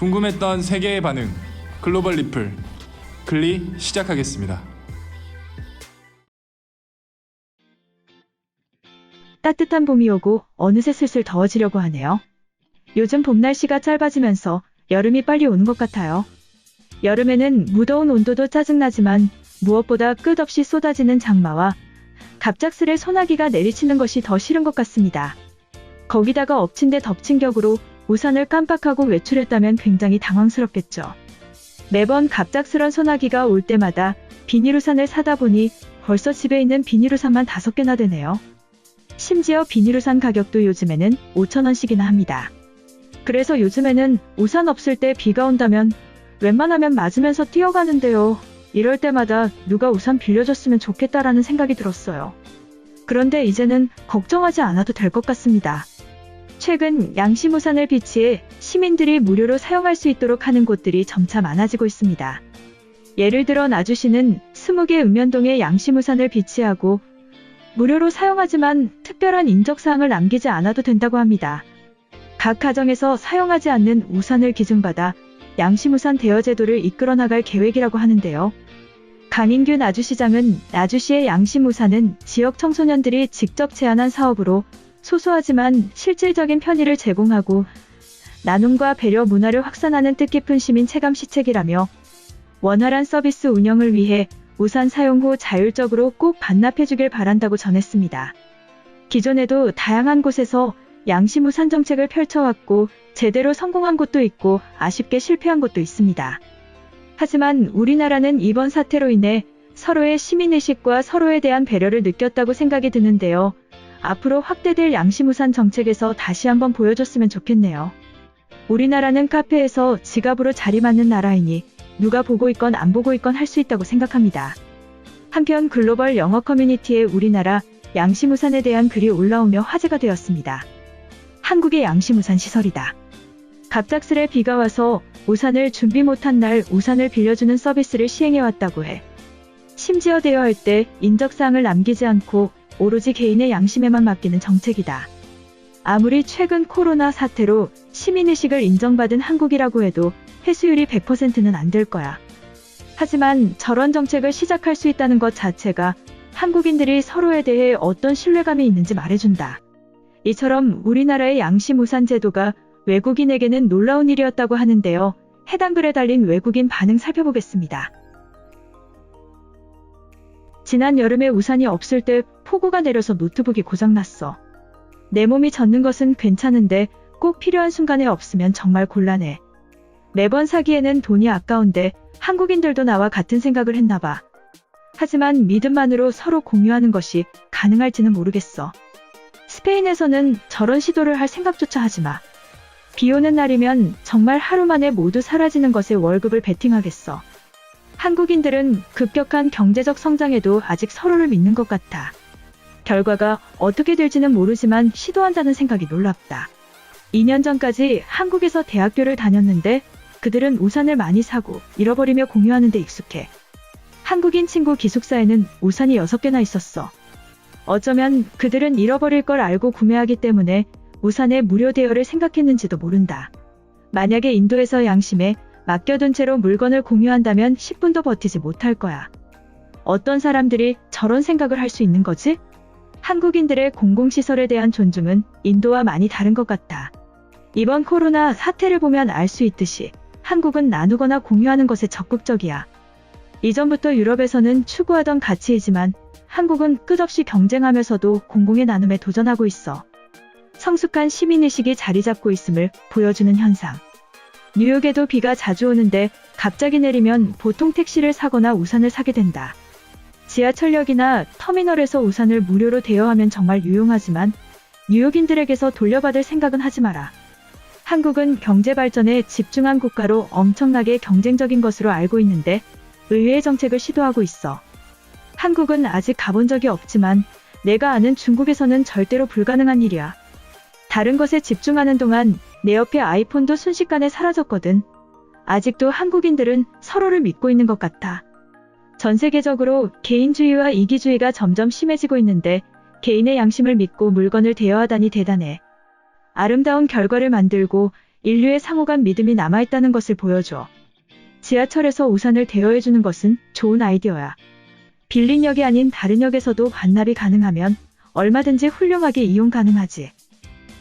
궁금했던 세계의 반응, 글로벌 리플, 글리 시작하겠습니다. 따뜻한 봄이 오고 어느새 슬슬 더워지려고 하네요. 요즘 봄 날씨가 짧아지면서 여름이 빨리 오는 것 같아요. 여름에는 무더운 온도도 짜증나지만 무엇보다 끝없이 쏟아지는 장마와 갑작스레 소나기가 내리치는 것이 더 싫은 것 같습니다. 거기다가 엎친 데 덮친 격으로 우산을 깜빡하고 외출했다면 굉장히 당황스럽겠죠. 매번 갑작스런 소나기가 올 때마다 비닐우산을 사다 보니 벌써 집에 있는 비닐우산만 5개나 되네요. 심지어 비닐우산 가격도 요즘에는 5,000원씩이나 합니다. 그래서 요즘에는 우산 없을 때 비가 온다면 웬만하면 맞으면서 뛰어가는데요. 이럴 때마다 누가 우산 빌려줬으면 좋겠다라는 생각이 들었어요. 그런데 이제는 걱정하지 않아도 될 것 같습니다. 최근 양심우산을 비치해 시민들이 무료로 사용할 수 있도록 하는 곳들이 점차 많아지고 있습니다. 예를 들어 나주시는 20개 읍면동에 양심우산을 비치하고 무료로 사용하지만 특별한 인적사항을 남기지 않아도 된다고 합니다. 각 가정에서 사용하지 않는 우산을 기증받아 양심우산 대여 제도를 이끌어 나갈 계획이라고 하는데요. 강인규 나주시장은 나주시의 양심우산은 지역 청소년들이 직접 제안한 사업으로 소소하지만 실질적인 편의를 제공하고 나눔과 배려 문화를 확산하는 뜻깊은 시민 체감 시책이라며 원활한 서비스 운영을 위해 우산 사용 후 자율적으로 꼭 반납해주길 바란다고 전했습니다. 기존에도 다양한 곳에서 양심우산 정책을 펼쳐왔고 제대로 성공한 곳도 있고 아쉽게 실패한 곳도 있습니다. 하지만 우리나라는 이번 사태로 인해 서로의 시민의식과 서로에 대한 배려를 느꼈다고 생각이 드는데요. 앞으로 확대될 양심우산 정책에서 다시 한번 보여줬으면 좋겠네요. 우리나라는 카페에서 지갑으로 자리맞는 나라이니 누가 보고 있건 안 보고 있건 할 수 있다고 생각합니다. 한편 글로벌 영어 커뮤니티에 우리나라 양심우산에 대한 글이 올라오며 화제가 되었습니다. 한국의 양심우산 시설이다. 갑작스레 비가 와서 우산을 준비 못한 날 우산을 빌려주는 서비스를 시행해왔다고 해. 심지어 대여할 때 인적사항을 남기지 않고 오로지 개인의 양심에만 맡기는 정책이다. 아무리 최근 코로나 사태로 시민의식을 인정받은 한국이라고 해도 회수율이 100%는 안 될 거야. 하지만 저런 정책을 시작할 수 있다는 것 자체가 한국인들이 서로에 대해 어떤 신뢰감이 있는지 말해준다. 이처럼 우리나라의 양심우산 제도가 외국인에게는 놀라운 일이었다고 하는데요. 해당 글에 달린 외국인 반응 살펴보겠습니다. 지난 여름에 우산이 없을 때 폭우가 내려서 노트북이 고장났어. 내 몸이 젖는 것은 괜찮은데 꼭 필요한 순간에 없으면 정말 곤란해. 매번 사기에는 돈이 아까운데 한국인들도 나와 같은 생각을 했나봐. 하지만 믿음만으로 서로 공유하는 것이 가능할지는 모르겠어. 스페인에서는 저런 시도를 할 생각조차 하지마. 비 오는 날이면 정말 하루 만에 모두 사라지는 것에 월급을 베팅하겠어. 한국인들은 급격한 경제적 성장에도 아직 서로를 믿는 것 같아. 결과가 어떻게 될지는 모르지만 시도한다는 생각이 놀랍다. 2년 전까지 한국에서 대학교를 다녔는데 그들은 우산을 많이 사고 잃어버리며 공유하는 데 익숙해. 한국인 친구 기숙사에는 우산이 6개나 있었어. 어쩌면 그들은 잃어버릴 걸 알고 구매하기 때문에 우산의 무료 대여를 생각했는지도 모른다. 만약에 인도에서 양심에 맡겨둔 채로 물건을 공유한다면 10분도 버티지 못할 거야. 어떤 사람들이 저런 생각을 할 수 있는 거지? 한국인들의 공공시설에 대한 존중은 인도와 많이 다른 것 같다. 이번 코로나 사태를 보면 알 수 있듯이 한국은 나누거나 공유하는 것에 적극적이야. 이전부터 유럽에서는 추구하던 가치이지만 한국은 끝없이 경쟁하면서도 공공의 나눔에 도전하고 있어. 성숙한 시민의식이 자리 잡고 있음을 보여주는 현상. 뉴욕에도 비가 자주 오는데 갑자기 내리면 보통 택시를 사거나 우산을 사게 된다. 지하철역이나 터미널에서 우산을 무료로 대여하면 정말 유용하지만 뉴욕인들에게서 돌려받을 생각은 하지 마라. 한국은 경제 발전에 집중한 국가로 엄청나게 경쟁적인 것으로 알고 있는데 의외의 정책을 시도하고 있어. 한국은 아직 가본 적이 없지만 내가 아는 중국에서는 절대로 불가능한 일이야. 다른 것에 집중하는 동안 내 옆에 아이폰도 순식간에 사라졌거든. 아직도 한국인들은 서로를 믿고 있는 것 같아. 전 세계적으로 개인주의와 이기주의가 점점 심해지고 있는데 개인의 양심을 믿고 물건을 대여하다니 대단해. 아름다운 결과를 만들고 인류의 상호간 믿음이 남아있다는 것을 보여줘. 지하철에서 우산을 대여해주는 것은 좋은 아이디어야. 빌린 역이 아닌 다른 역에서도 반납이 가능하면 얼마든지 훌륭하게 이용 가능하지.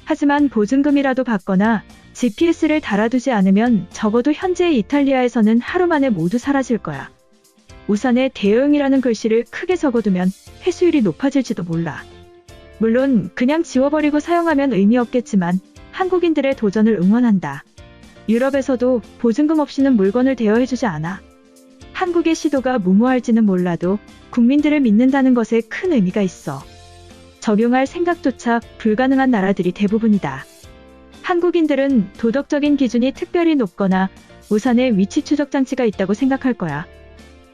하지만 보증금이라도 받거나 GPS를 달아두지 않으면 적어도 현재의 이탈리아에서는 하루 만에 모두 사라질 거야. 우산에 대여용이라는 글씨를 크게 적어두면 회수율이 높아질지도 몰라. 물론 그냥 지워버리고 사용하면 의미 없겠지만 한국인들의 도전을 응원한다. 유럽에서도 보증금 없이는 물건을 대여해주지 않아. 한국의 시도가 무모할지는 몰라도 국민들을 믿는다는 것에 큰 의미가 있어. 적용할 생각조차 불가능한 나라들이 대부분이다. 한국인들은 도덕적인 기준이 특별히 높거나 우산에 위치 추적 장치가 있다고 생각할 거야.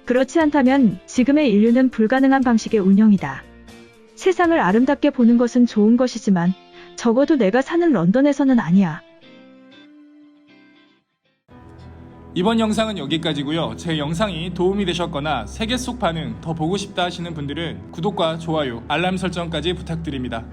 그렇지 않다면 지금의 인류는 불가능한 방식의 운영이다. 세상을 아름답게 보는 것은 좋은 것이지만 적어도 내가 사는 런던에서는 아니야. 이번 영상은 여기까지고요. 제 영상이 도움이 되셨거나 세계 속 반응 더 보고 싶다 하시는 분들은 구독과 좋아요, 알람 설정까지 부탁드립니다.